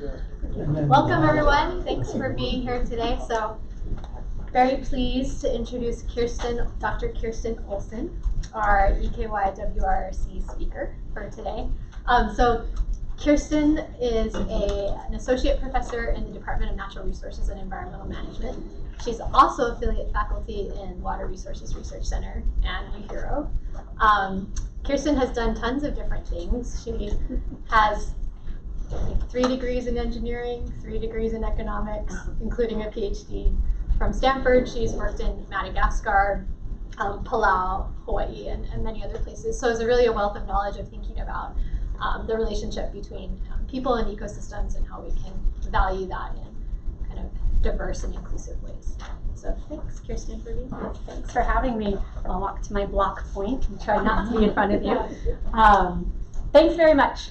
Welcome everyone. Thanks for being here today. So very pleased to introduce Kirsten, Dr. Kirsten Oleson, our EKY WRRC speaker for today. So Kirsten is an associate professor in the Department of Natural Resources and Environmental Management. She's also affiliate faculty in Water Resources Research Center and UHERO. Kirsten has done tons of different things. She has 3 degrees in engineering, 3 degrees in economics, including a PhD from Stanford. She's worked in Madagascar, Palau, Hawaii, and many other places. So it's really a wealth of knowledge of thinking about the relationship between people and ecosystems and how we can value that in kind of diverse and inclusive ways. So thanks, Kirsten, for being here. Thanks for having me. I'll walk to my block point and try not to be in front of you. Thanks very much.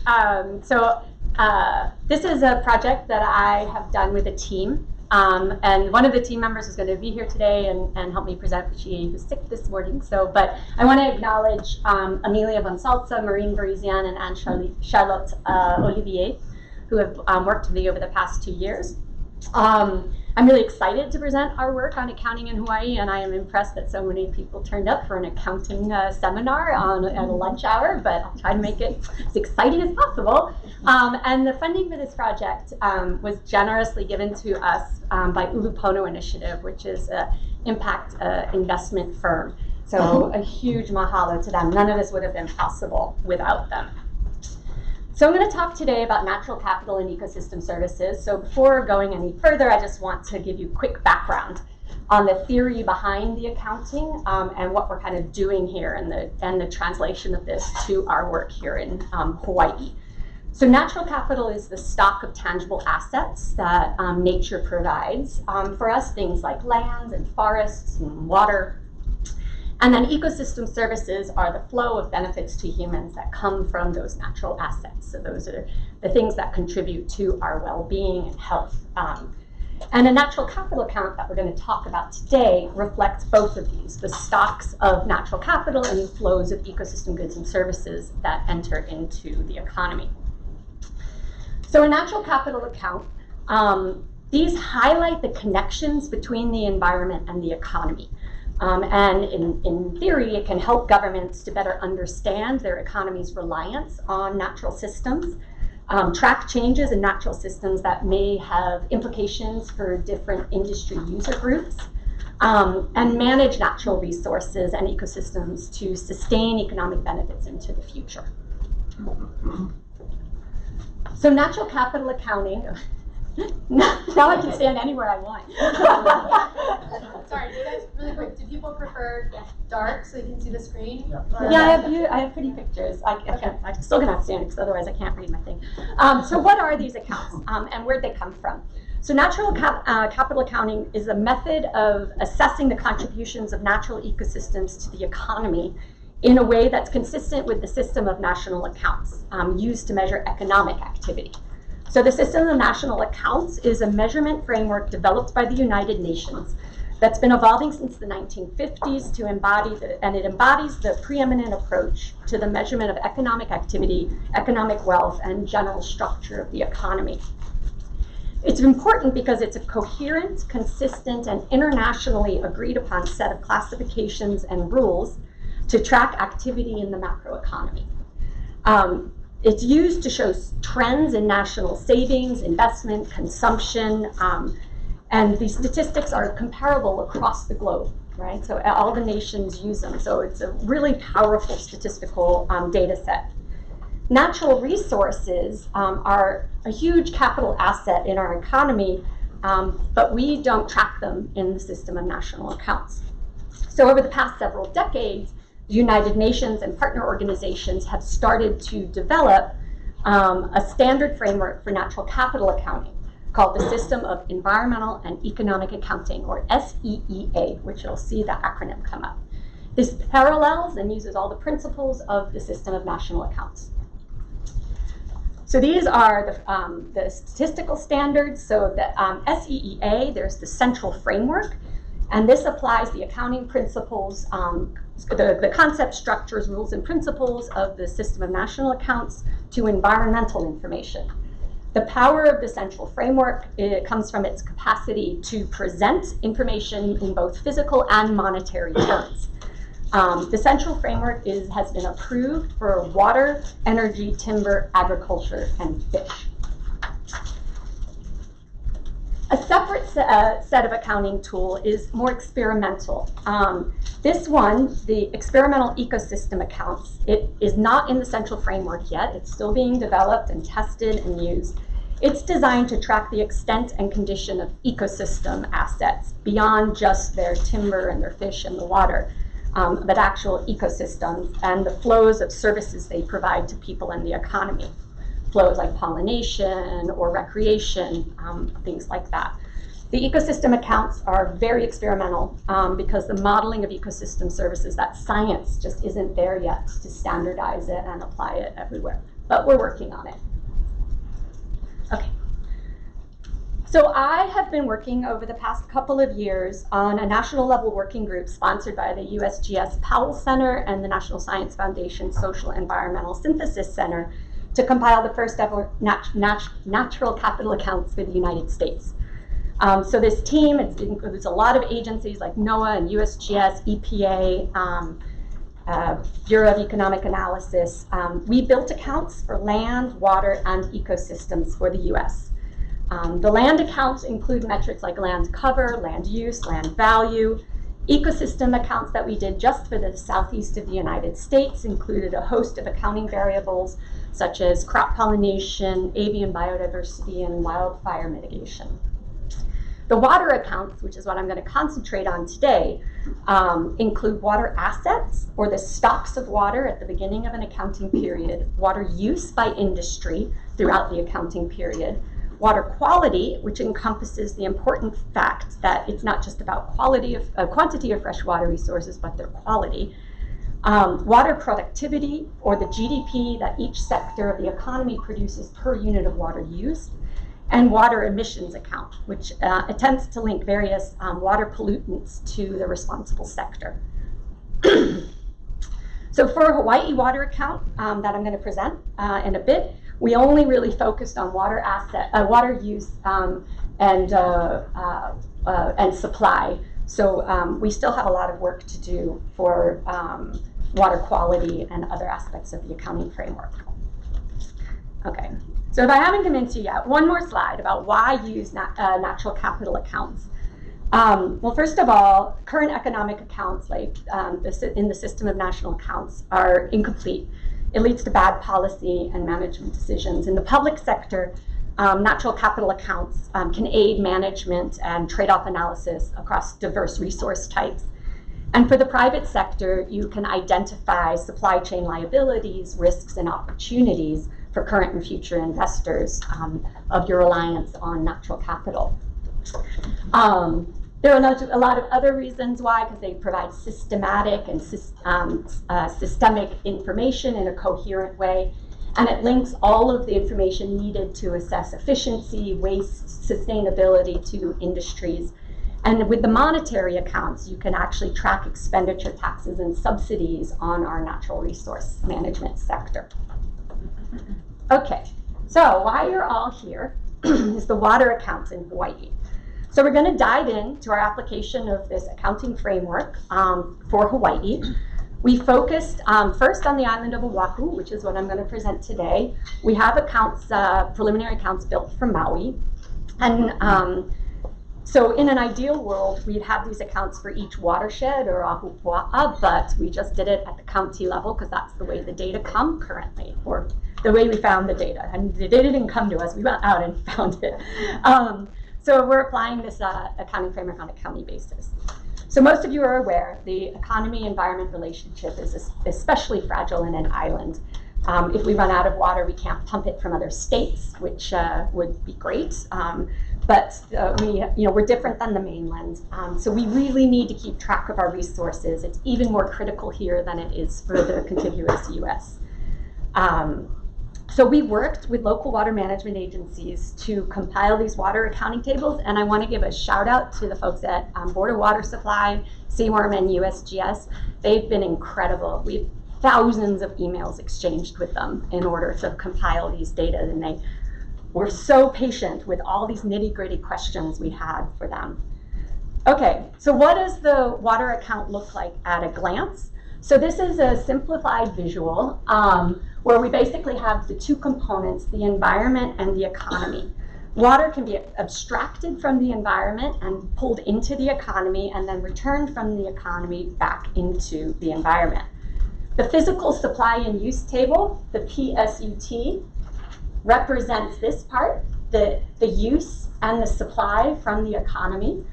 This is a project that I have done with a team. And one of the team members is going to be here today and help me present, but she was sick this morning. But I want to acknowledge Amelia Von Salza, Maureen Parisian, and Anne-Charlotte Olivier, who have worked with me over the past 2 years. I'm really excited to present our work on accounting in Hawaii, and I am impressed that so many people turned up for an accounting seminar at a lunch hour, but I'll try to make it as exciting as possible. And the funding for this project was generously given to us by Ulupono Initiative, which is an impact investment firm. So a huge mahalo to them. None of this would have been possible without them. So I'm going to talk today about natural capital and ecosystem services. So before going any further, I just want to give you a quick background on the theory behind the accounting and what we're kind of doing here and the translation of this to our work here in Hawaii. So natural capital is the stock of tangible assets that nature provides for us, things like lands and forests and water. And then ecosystem services are the flow of benefits to humans that come from those natural assets. So those are the things that contribute to our well-being and health. And a natural capital account that we're going to talk about today reflects both of these, the stocks of natural capital and the flows of ecosystem goods and services that enter into the economy. So a natural capital account, these highlight the connections between the environment and the economy. And in theory, it can help governments to better understand their economy's reliance on natural systems, track changes in natural systems that may have implications for different industry user groups, and manage natural resources and ecosystems to sustain economic benefits into the future. So natural capital accounting, now I can stand anywhere I want. Sorry, do you guys, really quick, do people prefer dark so you can see the screen? Yeah, I have pretty pictures. I'm still gonna have to stand because otherwise I can't read my thing. So what are these accounts and where'd they come from? So natural capital accounting is a method of assessing the contributions of natural ecosystems to the economy in a way that's consistent with the system of national accounts used to measure economic activity. So the system of national accounts is a measurement framework developed by the United Nations that's been evolving since the 1950s to embody and it embodies the preeminent approach to the measurement of economic activity, economic wealth, and general structure of the economy. It's important because it's a coherent, consistent, and internationally agreed upon set of classifications and rules to track activity in the macroeconomy. It's used to show trends in national savings, investment, consumption, and these statistics are comparable across the globe, right? So all the nations use them. So it's a really powerful statistical data set. Natural resources are a huge capital asset in our economy, but we don't track them in the system of national accounts. So over the past several decades, the United Nations and partner organizations have started to develop a standard framework for natural capital accounting called the System of Environmental and Economic Accounting, or SEEA, which you'll see the acronym come up. This parallels and uses all the principles of the system of national accounts. So these are the statistical standards. So the SEEA, there's the central framework, and this applies the accounting principles, the concept, structures, rules, and principles of the system of national accounts to environmental information. The power of the central framework, it comes from its capacity to present information in both physical and monetary terms. The central framework has been approved for water, energy, timber, agriculture, and fish. A separate set of accounting tool is more experimental. This one, the experimental ecosystem accounts, it is not in the central framework yet. It's still being developed and tested and used. It's designed to track the extent and condition of ecosystem assets beyond just their timber and their fish and the water, but actual ecosystems and the flows of services they provide to people in the economy. Flows like pollination or recreation, things like that. The ecosystem accounts are very experimental because the modeling of ecosystem services, that science just isn't there yet to standardize it and apply it everywhere, but we're working on it. Okay. So I have been working over the past couple of years on a national level working group sponsored by the USGS Powell Center and the National Science Foundation Social Environmental Synthesis Center to compile the first ever natural capital accounts for the United States. So this team, it includes a lot of agencies like NOAA and USGS, EPA, Bureau of Economic Analysis. We built accounts for land, water, and ecosystems for the US. The land accounts include metrics like land cover, land use, land value. Ecosystem accounts that we did just for the southeast of the United States included a host of accounting variables such as crop pollination, avian biodiversity, and wildfire mitigation. The water accounts, which is what I'm going to concentrate on today, include water assets, or the stocks of water at the beginning of an accounting period, water use by industry throughout the accounting period, water quality, which encompasses the important fact that it's not just about quantity of freshwater resources, but their quality, water productivity, or the GDP that each sector of the economy produces per unit of water use, and water emissions account, which attempts to link various water pollutants to the responsible sector. So for a Hawaii water account that I'm going to present in a bit, we only really focused on water use and supply. So we still have a lot of work to do for water quality and other aspects of the accounting framework. Okay, so if I haven't convinced you yet, one more slide about why use natural capital accounts. Well, first of all, current economic accounts, like in the system of national accounts, are incomplete. It leads to bad policy and management decisions. In the public sector, natural capital accounts can aid management and trade-off analysis across diverse resource types. And for the private sector, you can identify supply chain liabilities, risks, and opportunities for current and future investors of your reliance on natural capital. There are a lot of other reasons why, because they provide systematic and systemic information in a coherent way, and it links all of the information needed to assess efficiency, waste, sustainability to industries. And with the monetary accounts, you can actually track expenditure, taxes, and subsidies on our natural resource management sector. Okay, so why you're all here is the water accounts in Hawaii. So we're going to dive into our application of this accounting framework for Hawaii. We focused first on the island of Oahu, which is what I'm going to present today. We have accounts, preliminary accounts built for Maui. And so in an ideal world, we'd have these accounts for each watershed or ahupua'a, but we just did it at the county level because that's the way the data come currently, or the way we found the data. And the data didn't come to us, we went out and found it. So we're applying this accounting framework on a county basis. So most of you are aware the economy-environment relationship is especially fragile in an island. If we run out of water, we can't pump it from other states, which would be great. But we're different than the mainland. So we really need to keep track of our resources. It's even more critical here than it is for the contiguous US. So we worked with local water management agencies to compile these water accounting tables, and I want to give a shout out to the folks at Board of Water Supply, CWRM, and USGS. They've been incredible. We've thousands of emails exchanged with them in order to compile these data, and they were so patient with all these nitty-gritty questions we had for them. Okay, so what does the water account look like at a glance? So this is a simplified visual where we basically have the two components, the environment and the economy. Water can be abstracted from the environment and pulled into the economy and then returned from the economy back into the environment. The physical supply and use table, the PSUT, represents this part, the use and the supply from the economy.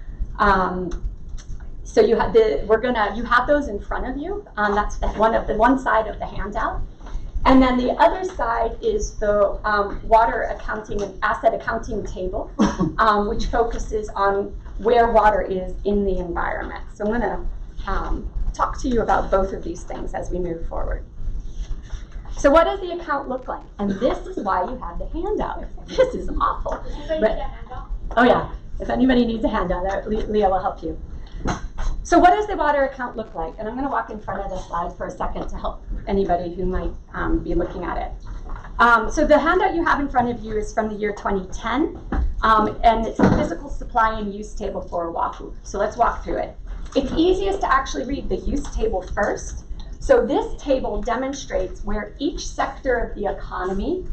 So you have you have those in front of you. That's one side of the handout. And then the other side is the water accounting and asset accounting table, which focuses on where water is in the environment. So I'm going to talk to you about both of these things as we move forward. So what does the account look like? And this is why you have the handout. This is awful. Anybody need a handout? Oh yeah, if anybody needs a handout, Leah will help you. So what does the water account look like? And I'm going to walk in front of the slide for a second to help anybody who might be looking at it. So the handout you have in front of you is from the year 2010, and it's the physical supply and use table for Oahu. So let's walk through it. It's easiest to actually read the use table first. So this table demonstrates where each sector of the economy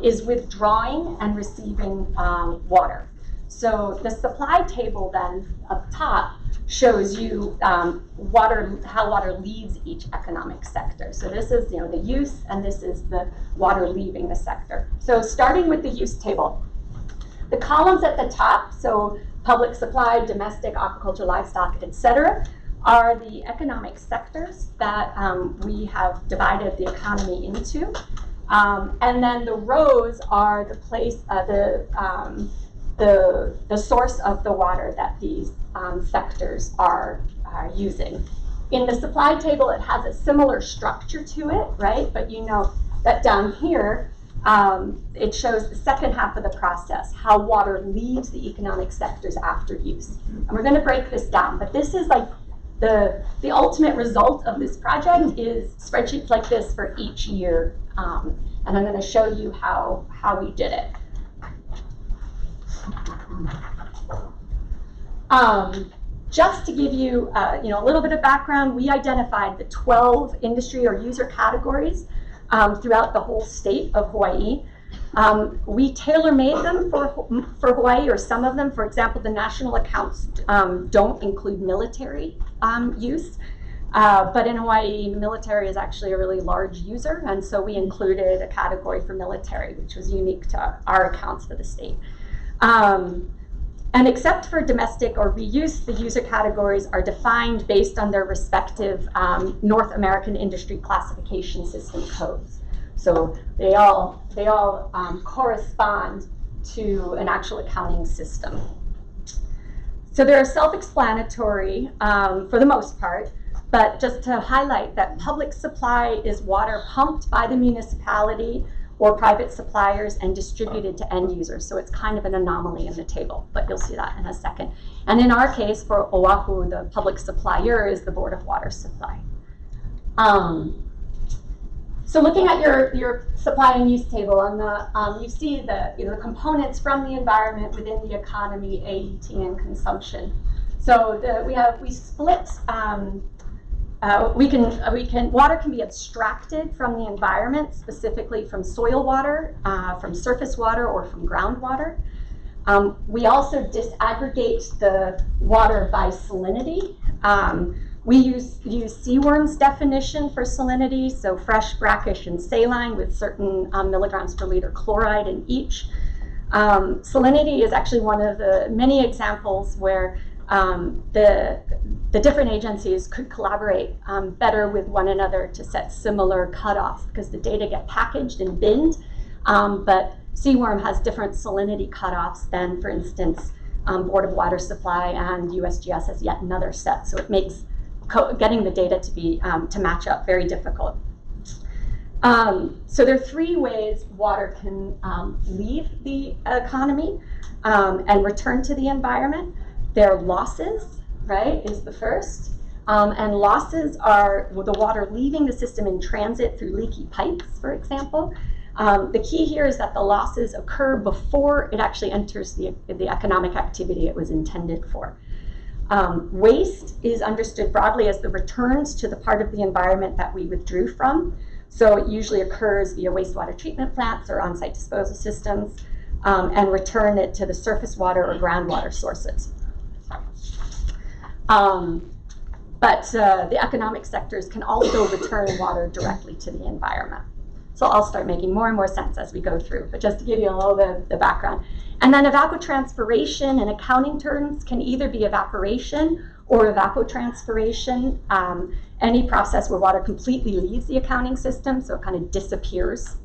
is withdrawing and receiving water. So the supply table then up top shows you how water leaves each economic sector. So this is the use, and this is the water leaving the sector. So starting with the use table, the columns at the top, so public supply, domestic, aquaculture, livestock, etc., are the economic sectors that we have divided the economy into, and then the rows are the place, the source of the water that these sectors are using. In the supply table, it has a similar structure to it, right? But you know that down here, it shows the second half of the process, how water leaves the economic sectors after use. And we're going to break this down, but this is like the ultimate result of this project is spreadsheets like this for each year, and I'm going to show you how we did it. Just to give you, a little bit of background, we identified the 12 industry or user categories throughout the whole state of Hawaii. We tailor-made them for Hawaii, or some of them. For example, the national accounts don't include military use, but in Hawaii, military is actually a really large user, and so we included a category for military, which was unique to our accounts for the state. And except for domestic or reuse, the user categories are defined based on their respective North American industry classification system codes. So they all correspond to an actual accounting system. So they're self-explanatory for the most part, but just to highlight that public supply is water pumped by the municipality or private suppliers and distributed to end users. So it's kind of an anomaly in the table, but you'll see that in a second. And in our case, for Oahu, the public supplier is the Board of Water Supply. So looking at your supply and use table, on the you see the components from the environment within the economy, AET, and consumption. So we split. Water can be abstracted from the environment, specifically from soil water, from surface water, or from groundwater. We also disaggregate the water by salinity. We use seaworm's definition for salinity, so fresh, brackish, and saline with certain milligrams per liter chloride in each. Salinity is actually one of the many examples where the different agencies could collaborate better with one another to set similar cutoffs, because the data get packaged and binned, but seaworm has different salinity cutoffs than, for instance, Board of Water Supply and USGS has yet another set. So it makes getting the data to match up very difficult. So there are three ways water can leave the economy and return to the environment. There are losses, right, is the first. And losses are the water leaving the system in transit through leaky pipes, for example. The key here is that the losses occur before it actually enters the economic activity it was intended for. Waste is understood broadly as the returns to the part of the environment that we withdrew from. So it usually occurs via wastewater treatment plants or on-site disposal systems, and return it to the surface water or groundwater sources. But the economic sectors can also return water directly to the environment. So I'll start making more and more sense as we go through, but just to give you a little bit of the background. And then evapotranspiration in accounting terms can either be evaporation or evapotranspiration, any process where water completely leaves the accounting system, so it kind of disappears,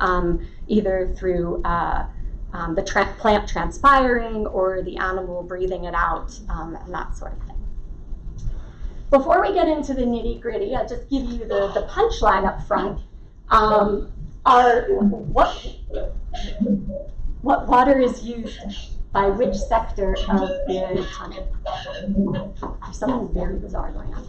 either through the plant transpiring or the animal breathing it out, and that sort of thing. Before we get into the nitty-gritty, I'll just give you the punchline up front. What water is used by which sector of the economy? There's something very bizarre going on.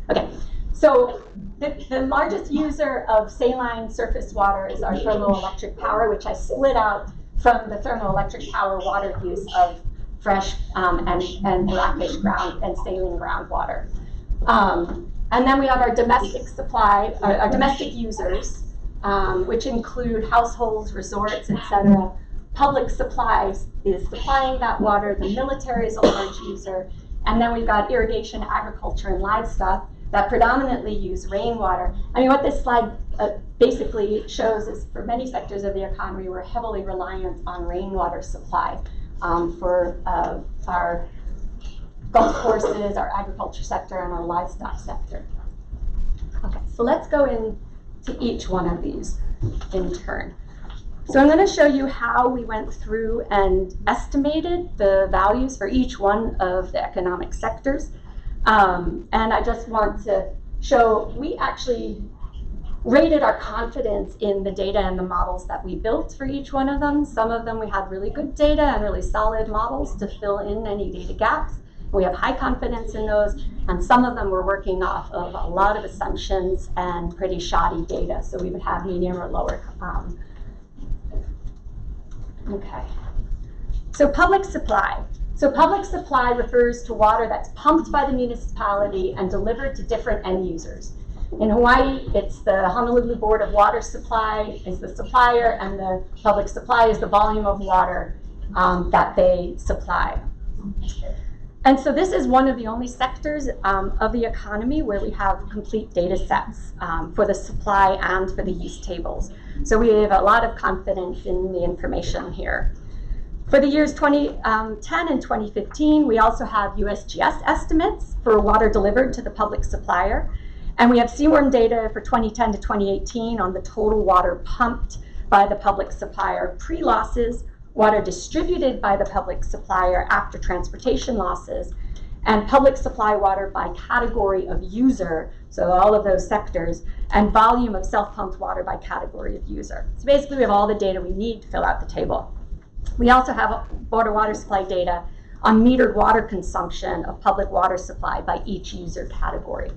Okay, so the largest user of saline surface water is our thermoelectric power, which I split out from the thermoelectric power water use of fresh and brackish ground and saline groundwater. And then we have our domestic supply, our domestic users, which include households, resorts, etc. Public supplies is supplying that water. The military is a large user. And then we've got irrigation, agriculture, and livestock that predominantly use rainwater. I mean, what this slide basically shows is for many sectors of the economy, we're heavily reliant on rainwater supply for our golf courses, our agriculture sector, and our livestock sector. Okay, so let's go into each one of these in turn. So I'm going to show you how we went through and estimated the values for each one of the economic sectors. And I just want to show we actually rated our confidence in the data and the models that we built for each one of them. Some of them we had really good data and really solid models to fill in any data gaps. We have high confidence in those, and some of them we're working off of a lot of assumptions and pretty shoddy data, so we would have medium or lower. Okay, so public supply. So public supply refers to water that's pumped by the municipality and delivered to different end users. In Hawaii, it's the Honolulu Board of Water Supply is the supplier, and the public supply is the volume of water that they supply. And so this is one of the only sectors of the economy where we have complete data sets for the supply and for the use tables. So we have a lot of confidence in the information here. For the years 2010 and 2015, we also have USGS estimates for water delivered to the public supplier. And we have seaworm data for 2010 to 2018 on the total water pumped by the public supplier pre-losses, water distributed by the public supplier after transportation losses, and public supply water by category of user, so all of those sectors, and volume of self-pumped water by category of user. So basically we have all the data we need to fill out the table. We also have water supply data on metered water consumption of public water supply by each user category.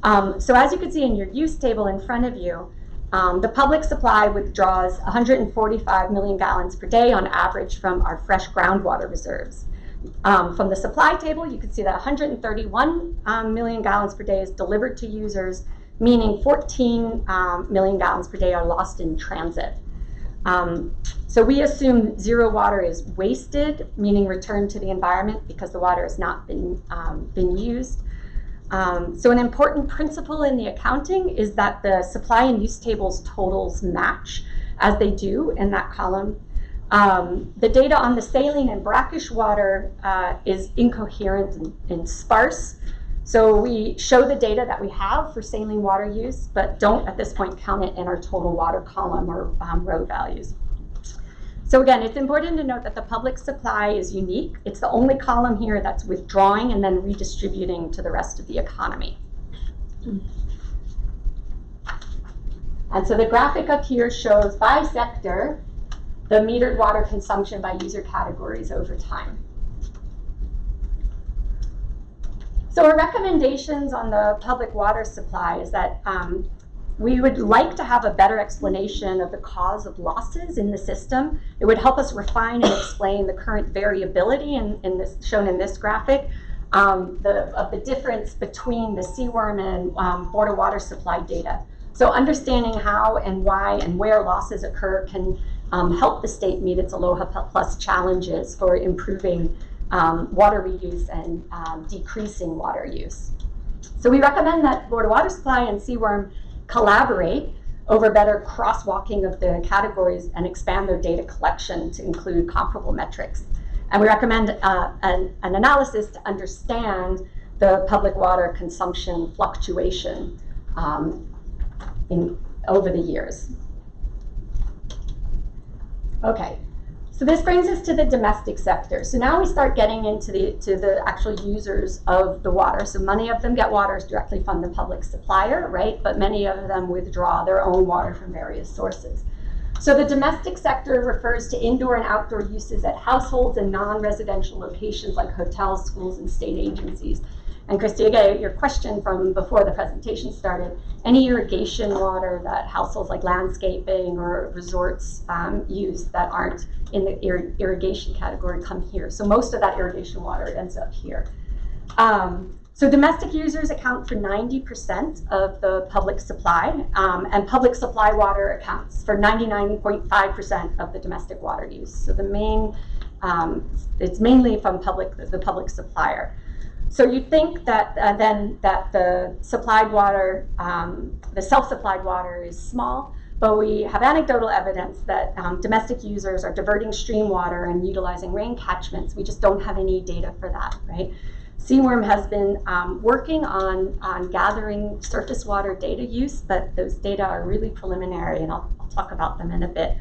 So as you can see in your use table in front of you, the public supply withdraws 145 million gallons per day on average from our fresh groundwater reserves. From the supply table, you can see that 131 million gallons per day is delivered to users, meaning 14 million gallons per day are lost in transit. So we assume zero water is wasted, meaning returned to the environment because the water has not been used. So an important principle in the accounting is that the supply and use tables totals match as they do in that column. The data on the saline and brackish water is incoherent and sparse. So we show the data that we have for saline water use, but don't at this point count it in our total water column or row values. So again, it's important to note that the public supply is unique. It's the only column here that's withdrawing and then redistributing to the rest of the economy. And so the graphic up here shows by sector the metered water consumption by user categories over time. So our recommendations on the public water supply is that we would like to have a better explanation of the cause of losses in the system. It would help us refine and explain the current variability shown in this graphic, of the difference between the seaworm and Board of Water Supply data. So understanding how and why and where losses occur can help the state meet its Aloha Plus challenges for improving water reuse and decreasing water use. So we recommend that Board of Water Supply and seaworm collaborate over better crosswalking of the categories and expand their data collection to include comparable metrics. And we recommend an analysis to understand the public water consumption fluctuation over the years. Okay, so this brings us to the domestic sector. So now we start getting into the actual users of the water. So many of them get water directly from the public supplier, right? But many of them withdraw their own water from various sources. So the domestic sector refers to indoor and outdoor uses at households and non-residential locations like hotels, schools, and state agencies. And Christy, again, your question from before the presentation started, any irrigation water that households like landscaping or resorts use that aren't in the irrigation category come here. So most of that irrigation water ends up here. So domestic users account for 90% of the public supply, and public supply water accounts for 99.5% of the domestic water use. So the main, it's mainly from the public supplier. So you think that then that the supplied water, the self-supplied water is small, but we have anecdotal evidence that domestic users are diverting stream water and utilizing rain catchments. We just don't have any data for that, right? Seaworm has been working on gathering surface water data use, but those data are really preliminary, and I'll talk about them in a bit.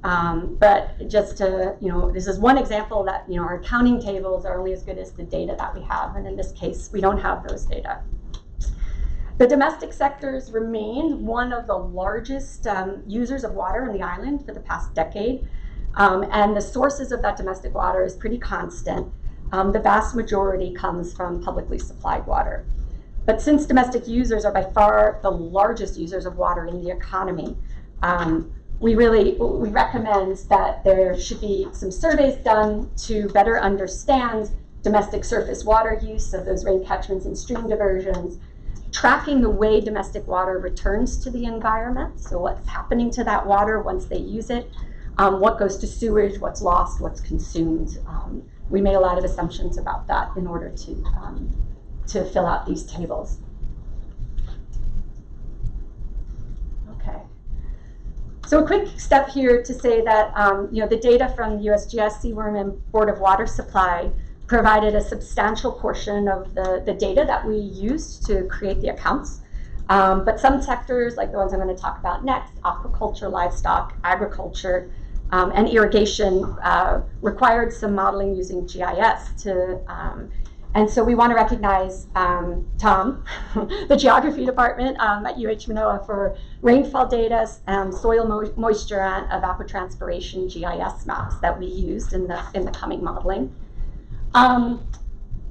But just to, this is one example that, our accounting tables are only as good as the data that we have. And in this case, we don't have those data. The domestic sectors remained one of the largest users of water in the island for the past decade. And the sources of that domestic water is pretty constant. The vast majority comes from publicly supplied water. But since domestic users are by far the largest users of water in the economy, we recommend that there should be some surveys done to better understand domestic surface water use of those rain catchments and stream diversions, tracking the way domestic water returns to the environment, so what's happening to that water once they use it, what goes to sewage, what's lost, what's consumed. We made a lot of assumptions about that in order to fill out these tables. Okay. So a quick step here to say that the data from USGS, Seaworm, and Board of Water Supply provided a substantial portion of the data that we used to create the accounts. But some sectors, like the ones I'm going to talk about next, aquaculture, livestock, agriculture, and irrigation, required some modeling using GIS and so we want to recognize Tom, the geography department at UH Manoa, for rainfall data, soil moisture, and evapotranspiration GIS maps that we used in the coming modeling.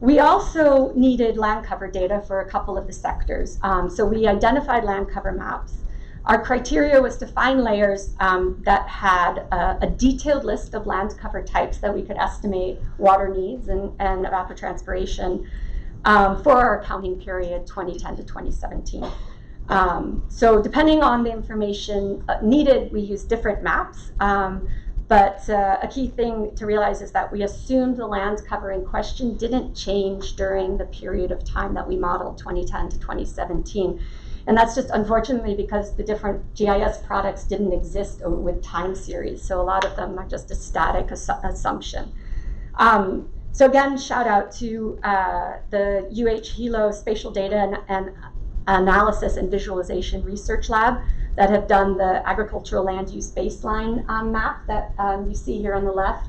We also needed land cover data for a couple of the sectors. So we identified land cover maps. Our criteria was to find layers that had a detailed list of land cover types that we could estimate water needs and evapotranspiration for our accounting period 2010 to 2017. So depending on the information needed, we used different maps. But a key thing to realize is that we assumed the land cover in question didn't change during the period of time that we modeled 2010 to 2017. And that's just unfortunately because the different GIS products didn't exist with time series. So a lot of them are just a static assumption. So again, shout out to the Hilo Spatial Data and Analysis and Visualization Research Lab that have done the agricultural land use baseline map that you see here on the left.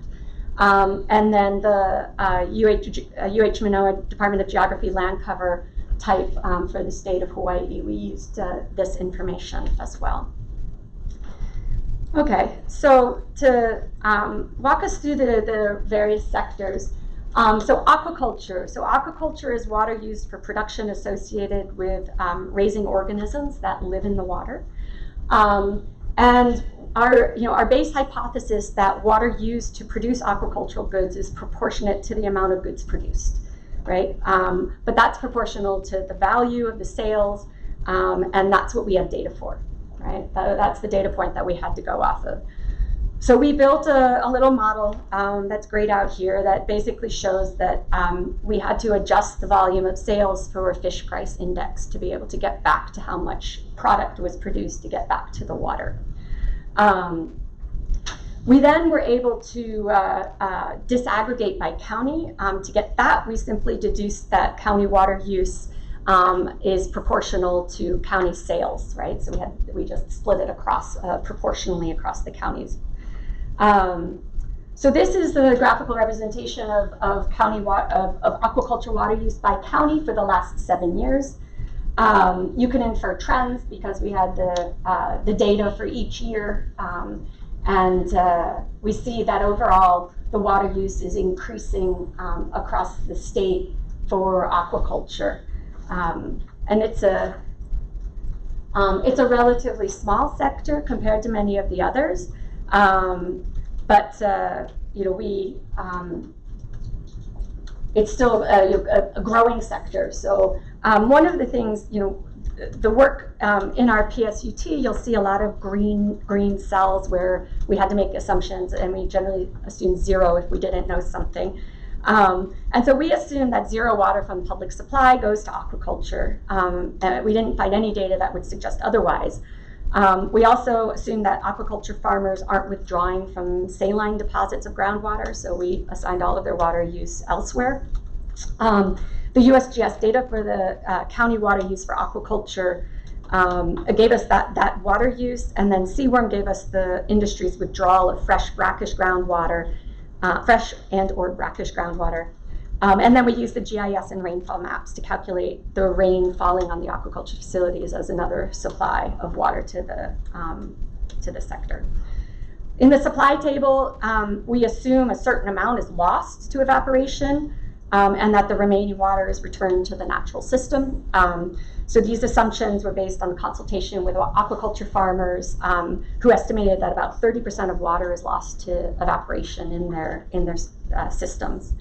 And then the UH Manoa Department of Geography land cover type for the state of Hawaii. We used this information as well. Okay, so to walk us through the various sectors, So aquaculture. So aquaculture is water used for production associated with raising organisms that live in the water. And our base hypothesis that water used to produce aquacultural goods is proportionate to the amount of goods produced, right? But that's proportional to the value of the sales, and that's what we have data for, right? That's the data point that we had to go off of. So we built a little model that's grayed out here that basically shows that we had to adjust the volume of sales for a fish price index to be able to get back to how much product was produced to get back to the water. We then were able to disaggregate by county. To get that, we simply deduced that county water use is proportional to county sales, right? So we just split it across proportionally across the counties. So this is the graphical representation of aquaculture water use by county for the last 7 years. You can infer trends because we had the data for each year, and we see that overall the water use is increasing across the state for aquaculture, and it's a relatively small sector compared to many of the others. But it's still a growing sector. So one of the things, the work in our PSUT, you'll see a lot of green cells where we had to make assumptions, and we generally assume 0 if we didn't know something. And so we assumed that 0 water from public supply goes to aquaculture. And we didn't find any data that would suggest otherwise. We also assume that aquaculture farmers aren't withdrawing from saline deposits of groundwater, so we assigned all of their water use elsewhere. The USGS data for the county water use for aquaculture gave us that water use, and then Seaworm gave us the industry's withdrawal of fresh brackish groundwater, fresh and or brackish groundwater. And then we use the GIS and rainfall maps to calculate the rain falling on the aquaculture facilities as another supply of water to the sector. In the supply table, we assume a certain amount is lost to evaporation, and that the remaining water is returned to the natural system. So these assumptions were based on consultation with aquaculture farmers who estimated that about 30% of water is lost to evaporation in their systems.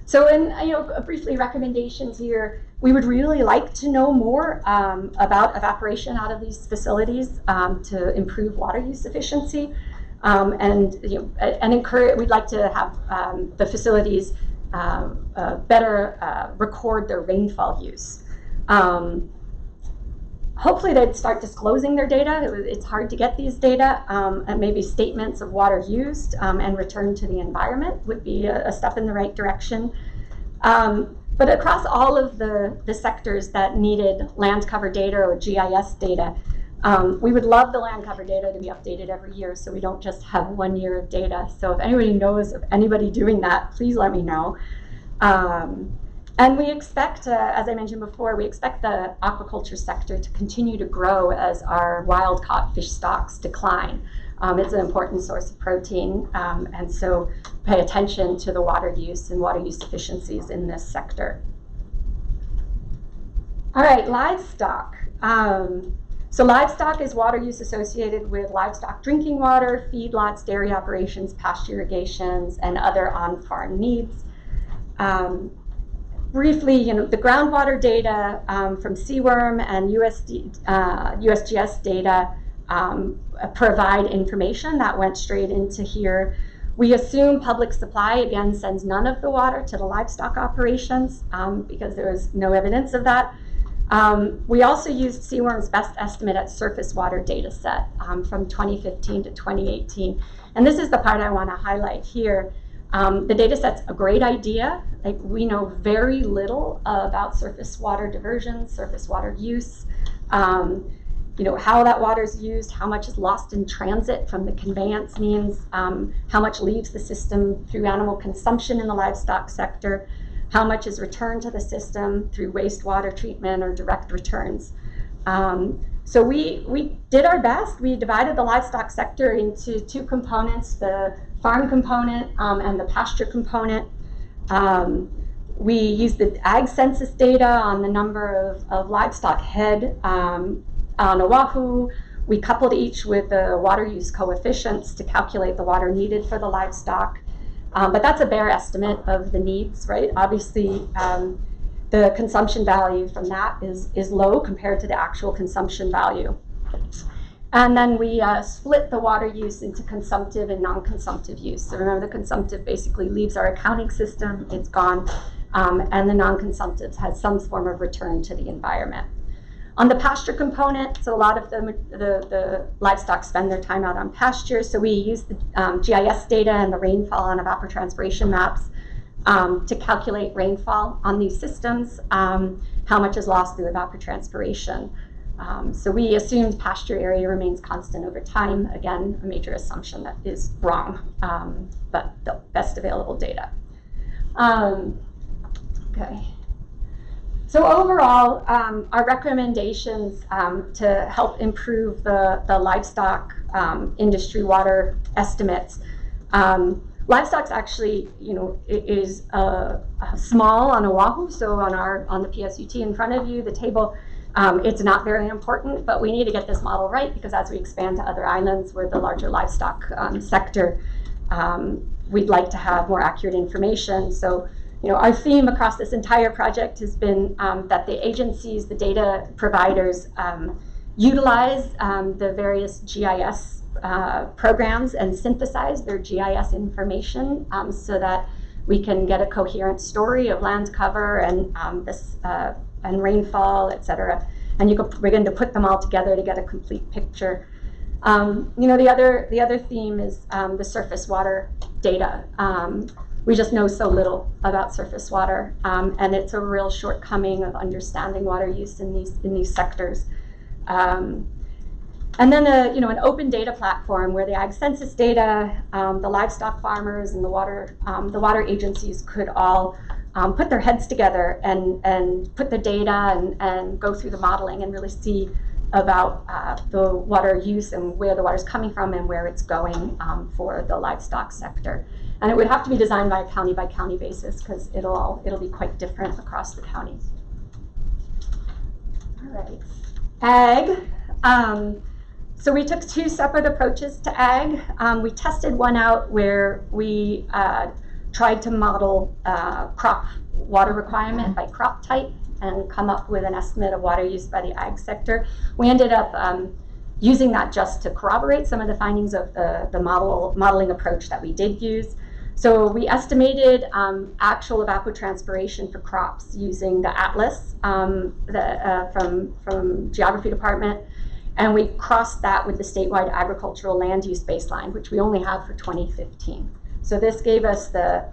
So briefly recommendations here, we would really like to know more about evaporation out of these facilities to improve water use efficiency, and encourage. We'd like to have the facilities better record their rainfall use. Hopefully they'd start disclosing their data. It's hard to get these data, and maybe statements of water used and returned to the environment would be a step in the right direction. But across all of the sectors that needed land cover data or GIS data, we would love the land cover data to be updated every year so we don't just have 1 year of data. So if anybody knows of anybody doing that, please let me know. And we expect, as I mentioned before, we expect the aquaculture sector to continue to grow as our wild-caught fish stocks decline. It's an important source of protein, and so pay attention to the water use and water use efficiencies in this sector. All right, livestock. So livestock is water use associated with livestock drinking water, feedlots, dairy operations, pasture irrigations, and other on-farm needs. Briefly, the groundwater data from Seaworm and USGS data provide information that went straight into here. We assume public supply, again, sends none of the water to the livestock operations because there is no evidence of that. We also used Seaworm's best estimate at surface water data set from 2015 to 2018. And this is the part I want to highlight here. The data set's a great idea. We know very little about surface water diversion, surface water use, how that water is used, how much is lost in transit from the conveyance means, how much leaves the system through animal consumption in the livestock sector, how much is returned to the system through wastewater treatment or direct returns. So we did our best. We divided the livestock sector into 2 components, the farm component and the pasture component. We use the ag census data on the number of livestock head on Oahu. We coupled each with the water use coefficients to calculate the water needed for the livestock. But that's a bare estimate of the needs, right? Obviously, the consumption value from that is low compared to the actual consumption value. And then we split the water use into consumptive and non-consumptive use. So remember, the consumptive basically leaves our accounting system, it's gone, and the non-consumptive has some form of return to the environment. On the pasture component, so a lot of the livestock spend their time out on pasture, so we use the GIS data and the rainfall and evapotranspiration maps to calculate rainfall on these systems, how much is lost through evapotranspiration. So we assumed pasture area remains constant over time. Again, a major assumption that is wrong, but the best available data. Okay. So overall, our recommendations to help improve the livestock industry water estimates. Livestock's actually, is small on Oahu. So on the PSUT in front of you, the table, it's not very important, but we need to get this model right because as we expand to other islands where the larger livestock sector, we'd like to have more accurate information. So, our theme across this entire project has been that the agencies, the data providers, utilize the various GIS programs and synthesize their GIS information so that we can get a coherent story of land cover and and rainfall, et cetera. And you can begin to put them all together to get a complete picture. The other theme is the surface water data. We just know so little about surface water, and it's a real shortcoming of understanding water use in these sectors. And then an open data platform where the ag census data, the livestock farmers, and the water agencies could all put their heads together and put the data and go through the modeling and really see about the water use and where the water is coming from and where it's going for the livestock sector. And it would have to be designed by county basis because it'll be quite different across the counties. All right, ag. So we took two separate approaches to ag. We tested one out where we tried to model crop water requirement by crop type and come up with an estimate of water use by the ag sector. We ended up using that just to corroborate some of the findings of the modeling approach that we did use. So we estimated actual evapotranspiration for crops using the atlas from Geography Department, and we crossed that with the statewide agricultural land use baseline, which we only have for 2015. So this gave us the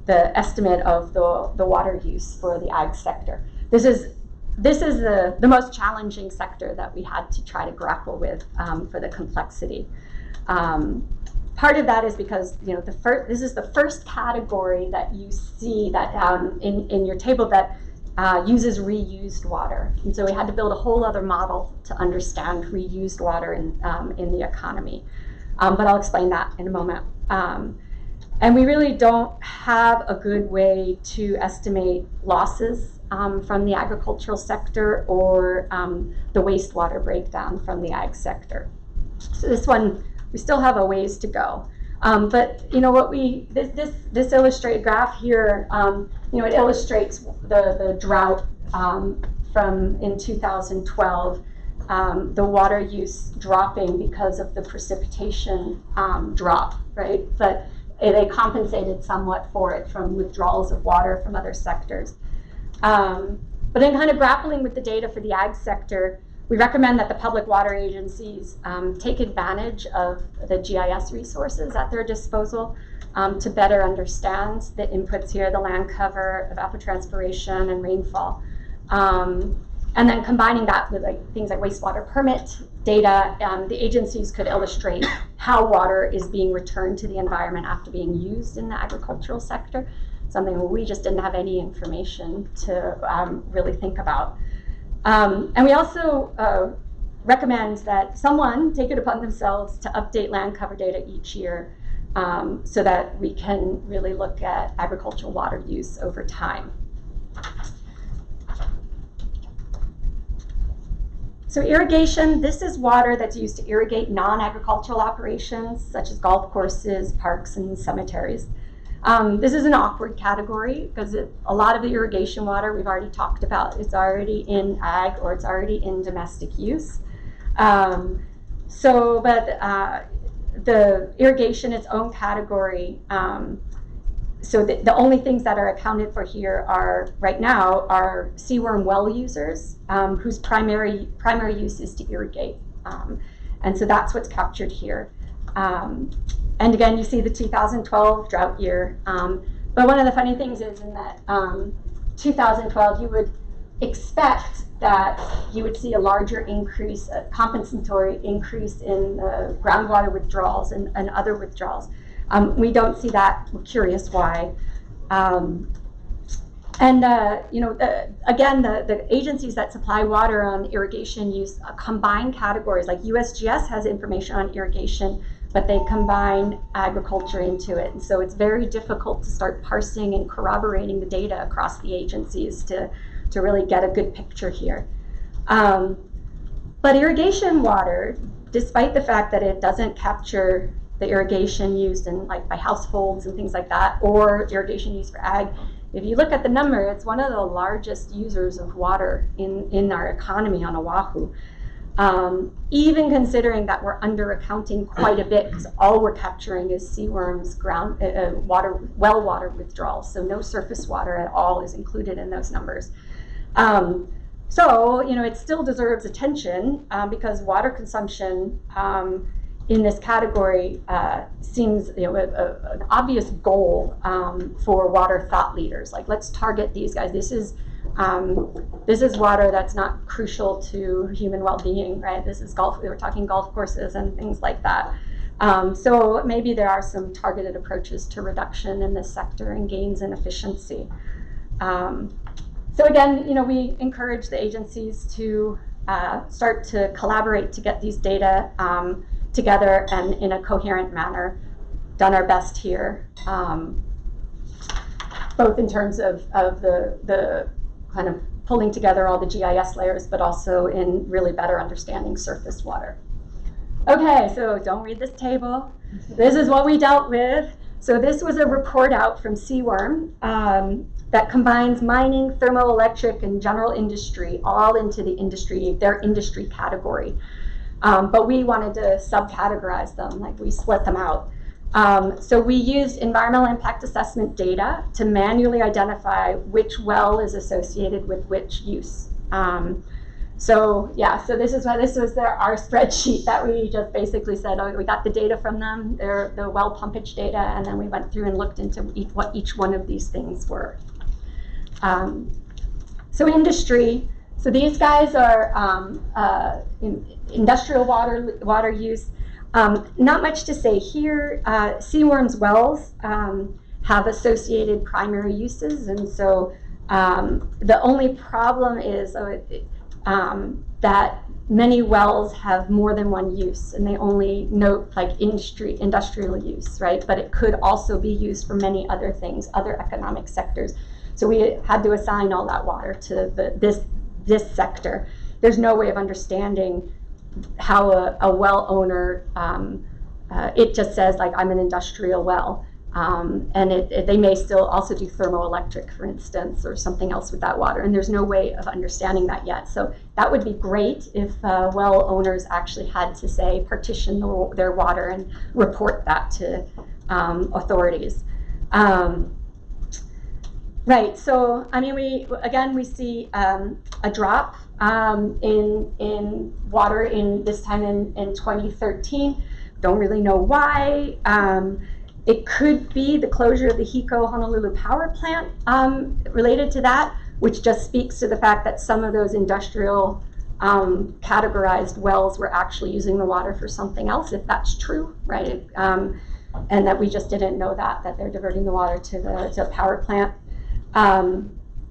estimate of the water use for the ag sector. This is the most challenging sector that we had to try to grapple with for the complexity. Part of that is because this is the first category that you see that in your table that uses reused water, and so we had to build a whole other model to understand reused water in the economy. But I'll explain that in a moment. And we really don't have a good way to estimate losses from the agricultural sector or the wastewater breakdown from the ag sector. So this one, we still have a ways to go. But this illustrated graph here, it illustrates the drought from in 2012, the water use dropping because of the precipitation drop, right? But they compensated somewhat for it from withdrawals of water from other sectors. But in kind of grappling with the data for the ag sector, we recommend that the public water agencies take advantage of the GIS resources at their disposal to better understand the inputs here, the land cover, evapotranspiration, and rainfall. And then combining that with things like wastewater permit data, the agencies could illustrate how water is being returned to the environment after being used in the agricultural sector, something where we just didn't have any information to really think about. And we also recommend that someone take it upon themselves to update land cover data each year so that we can really look at agricultural water use over time. So irrigation, this is water that's used to irrigate non-agricultural operations, such as golf courses, parks, and cemeteries. This is an awkward category because a lot of the irrigation water we've already talked about. It's already in ag or it's already in domestic use. The irrigation, its own category. So the only things that are accounted for here are, right now, are seaworm well users whose primary use is to irrigate. And so that's what's captured here. And again, you see the 2012 drought year. But one of the funny things is in that 2012, you would expect that you would see a larger increase, a compensatory increase in groundwater withdrawals and other withdrawals. We don't see that. We're curious why. Again, the agencies that supply water on irrigation use combine categories. Like USGS has information on irrigation, but they combine agriculture into it. And so it's very difficult to start parsing and corroborating the data across the agencies to really get a good picture here. But irrigation water, despite the fact that it doesn't capture the irrigation used in by households and things like that, or irrigation used for ag, if you look at the number, it's one of the largest users of water in our economy on Oahu. Even considering that we're under accounting quite a bit, because all we're capturing is seaworms, well water withdrawals, so no surface water at all is included in those numbers. So it still deserves attention because water consumption in this category seems an obvious goal for water thought leaders. Like, let's target these guys. This is water that's not crucial to human well-being, right? This is we were talking golf courses and things like that. So maybe there are some targeted approaches to reduction in this sector and gains in efficiency. So again, we encourage the agencies to start to collaborate to get these data together and in a coherent manner. Done our best here, both in terms of the kind of pulling together all the GIS layers, but also in really better understanding surface water. Okay, so don't read this table. This is what we dealt with. So this was a report out from Seaworm that combines mining, thermoelectric, and general industry all into their industry category. But we wanted to subcategorize them, we split them out. So we used environmental impact assessment data to manually identify which well is associated with which use. So this is why this was our spreadsheet that we just basically said, we got the data from them, the well pumpage data, and then we went through and looked into what each one of these things were. So industry. So these guys are industrial water use. Not much to say here. Seaworms wells have associated primary uses, and so the only problem is that many wells have more than one use, and they only note industrial use, right? But it could also be used for many other things, other economic sectors. So we had to assign all that water to this sector. There's no way of understanding how a well owner, it just says I'm an industrial well, and they may still also do thermoelectric, for instance, or something else with that water, and there's no way of understanding that yet. So that would be great if well owners actually had to say partition their water and report that to authorities. Right, so we see a drop in water in this time in 2013. Don't really know why. It could be the closure of the HECO Honolulu power plant related to that, which just speaks to the fact that some of those industrial categorized wells were actually using the water for something else, if that's true, right? And that we just didn't know that they're diverting the water to the power plant.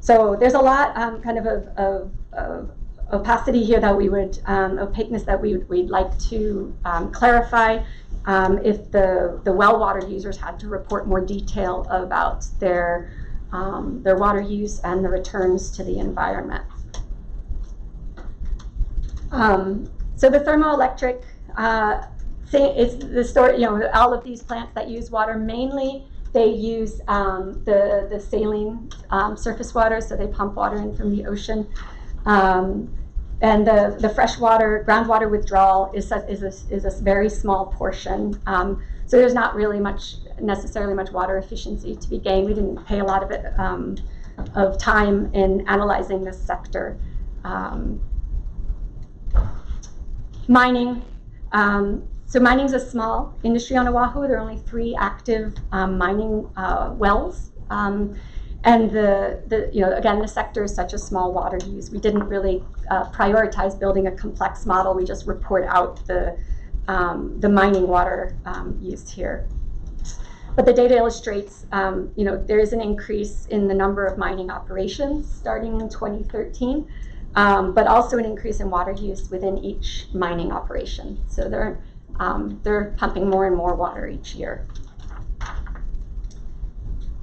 So there's a lot of opacity here that we would, opaqueness that we'd like to clarify. if the well water users had to report more detail about their water use and the returns to the environment. So the thermoelectric is the story. All of these plants that use water, mainly they use the saline surface water, so they pump water in from the ocean. And the freshwater, groundwater withdrawal is a very small portion. So there's not really necessarily much water efficiency to be gained. We didn't pay a lot of time in analyzing this sector. Mining. So mining is a small industry on Oahu. There are only 3 active mining wells. And again, the sector is such a small water use. We didn't really prioritize building a complex model. We just report out the mining water used here. But the data illustrates, there is an increase in the number of mining operations starting in 2013, but also an increase in water use within each mining operation. So they're pumping more and more water each year.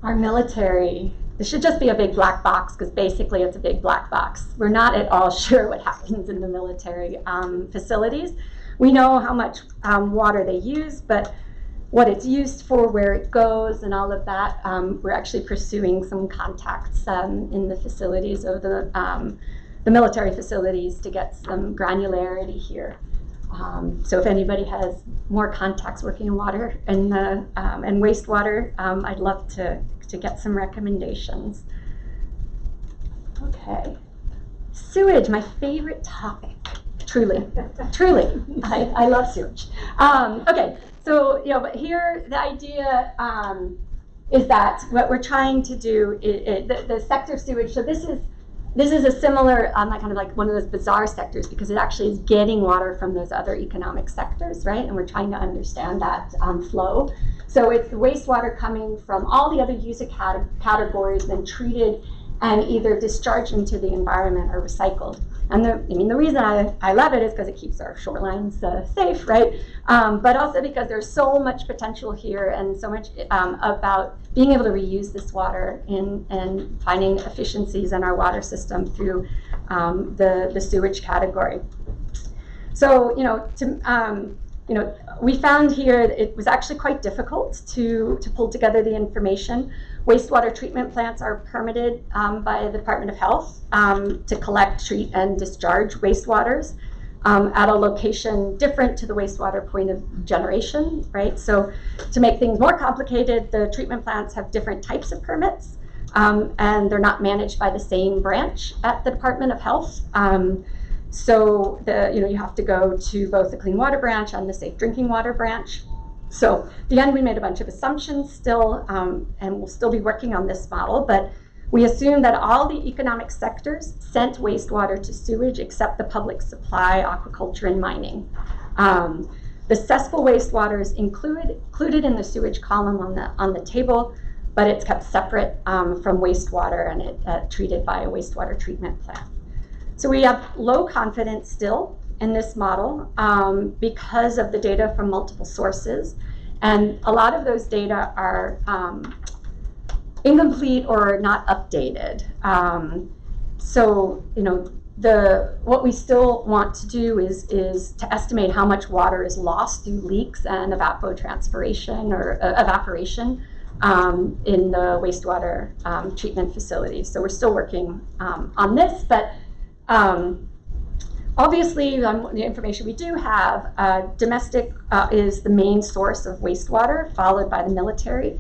Our military, this should just be a big black box, because basically it's a big black box. We're not at all sure what happens in the military facilities. We know how much water they use, but what it's used for, where it goes, and all of that, we're actually pursuing some contacts in the facilities of the military facilities to get some granularity here. So if anybody has more contacts working in water and wastewater, I'd love to get some recommendations. Okay, sewage, my favorite topic. Truly, I love sewage. Okay, so but here the idea is that what we're trying to do is the sector of sewage. So this is a similar, kind of like one of those bizarre sectors, because it actually is getting water from those other economic sectors, right? And we're trying to understand that flow. So it's the wastewater coming from all the other user categories, then treated and either discharged into the environment or recycled. And the reason I love it is because it keeps our shorelines safe, right? But also because there's so much potential here, and so much about being able to reuse this water and finding efficiencies in our water system through the sewage category. So we found here that it was actually quite difficult to pull together the information. Wastewater treatment plants are permitted by the Department of Health to collect, treat, and discharge wastewaters at a location different to the wastewater point of generation, right? So to make things more complicated, the treatment plants have different types of permits, and they're not managed by the same branch at the Department of Health. So you have to go to both the Clean Water Branch and the Safe Drinking Water Branch. So at the end, we made a bunch of assumptions still, and we'll still be working on this model, but we assumed that all the economic sectors sent wastewater to sewage except the public supply, aquaculture, and mining. The cesspool wastewater is included in the sewage column on the table, but it's kept separate from wastewater, and it's treated by a wastewater treatment plant. So we have low confidence still in this model because of the data from multiple sources. And a lot of those data are incomplete or not updated. So what we still want to do is to estimate how much water is lost through leaks and evapotranspiration or evaporation in the wastewater treatment facilities. So we're still working on this, but obviously, the information we do have, domestic is the main source of wastewater, followed by the military.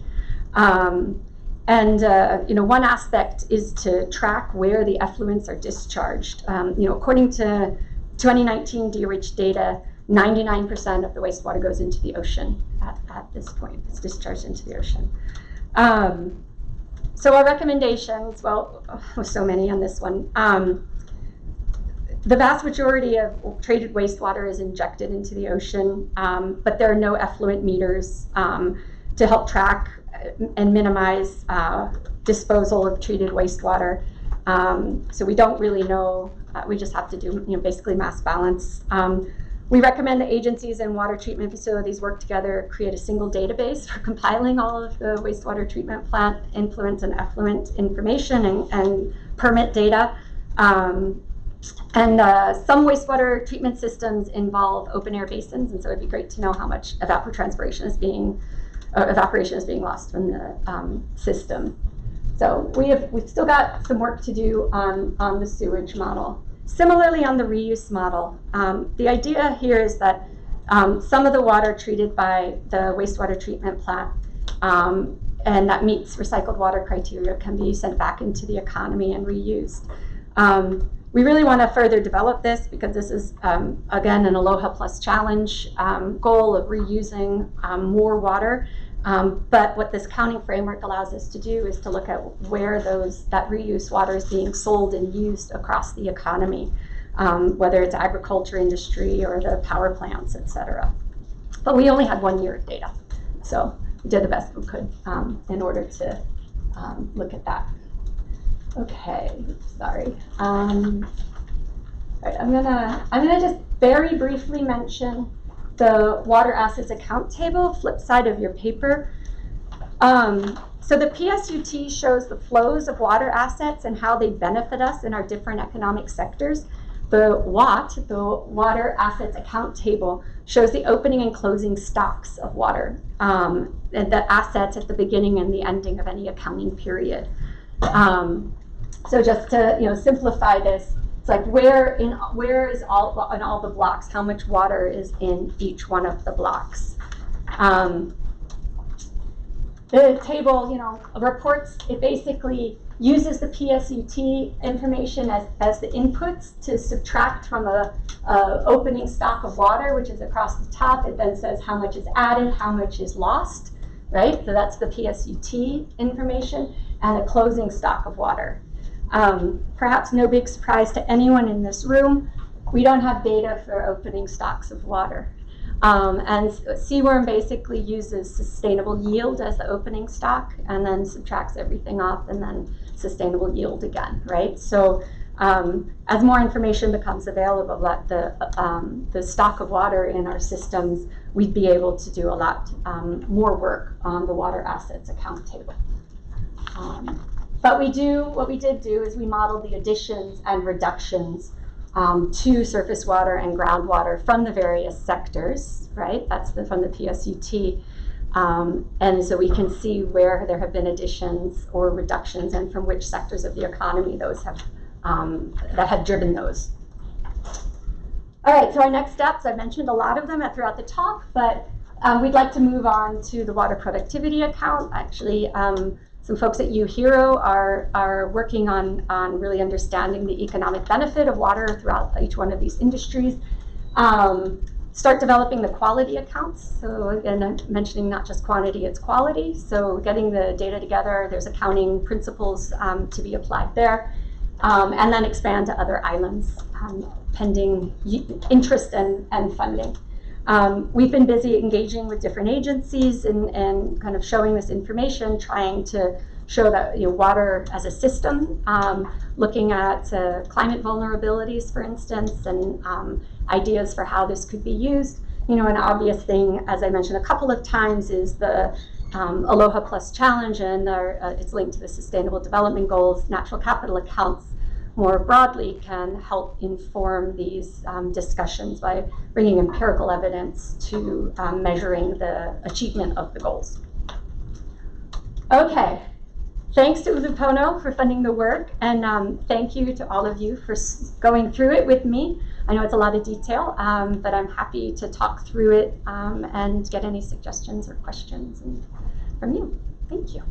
One aspect is to track where the effluents are discharged. According to 2019 DRH data, 99% of the wastewater goes into the ocean at this point. It's discharged into the ocean. So our recommendations, so many on this one. The vast majority of treated wastewater is injected into the ocean, but there are no effluent meters to help track and minimize disposal of treated wastewater. So we don't really know. We just have to do, basically mass balance. We recommend the agencies and water treatment facilities work together, create a single database for compiling all of the wastewater treatment plant influent and effluent information and permit data. Some wastewater treatment systems involve open air basins, and so it'd be great to know how much evaporation is being lost from the system. So we've still got some work to do on the sewage model. Similarly, on the reuse model, the idea here is that some of the water treated by the wastewater treatment plant and that meets recycled water criteria can be sent back into the economy and reused. We really want to further develop this because this is, again, an Aloha Plus Challenge goal of reusing more water. But what this counting framework allows us to do is to look at where that reuse water is being sold and used across the economy, whether it's agriculture industry or the power plants, et cetera. But we only had 1 year of data, so we did the best we could in order to look at that. Okay, sorry. All right, I'm gonna just very briefly mention the water assets account table, flip side of your paper. So the PSUT shows the flows of water assets and how they benefit us in our different economic sectors. The WAT, the water assets account table, shows the opening and closing stocks of water, and the assets at the beginning and the ending of any accounting period. So just to simplify this, it's like where is all the blocks, how much water is in each one of the blocks. The table, reports, it basically uses the PSUT information as the inputs to subtract from a opening stock of water, which is across the top. It then says how much is added, how much is lost, right? So that's the PSUT information, and a closing stock of water. Perhaps no big surprise to anyone in this room, we don't have data for opening stocks of water. And CWRM basically uses sustainable yield as the opening stock and then subtracts everything off and then sustainable yield again, right? So as more information becomes available about the stock of water in our systems, we'd be able to do a lot more work on the water assets account table. But what we did do is we modeled the additions and reductions to surface water and groundwater from the various sectors, right? That's from the PSUT. And so we can see where there have been additions or reductions and from which sectors of the economy those have, that have driven those. All right, so our next steps, I mentioned a lot of them throughout the talk, but we'd like to move on to the water productivity account. Actually, some folks at UHERO are working on really understanding the economic benefit of water throughout each one of these industries. Start developing the quality accounts. So again, I'm mentioning not just quantity, it's quality. So getting the data together, there's accounting principles to be applied there. And then expand to other islands, pending interest and funding. We've been busy engaging with different agencies and kind of showing this information, trying to show that water as a system, looking at climate vulnerabilities, for instance, and ideas for how this could be used. An obvious thing, as I mentioned a couple of times, is the Aloha Plus Challenge, and it's linked to the Sustainable Development Goals. Natural capital accounts more broadly can help inform these discussions by bringing empirical evidence to measuring the achievement of the goals. Okay, thanks to Ulupono for funding the work, and thank you to all of you for going through it with me. I know it's a lot of detail, but I'm happy to talk through it and get any suggestions or questions from you. Thank you.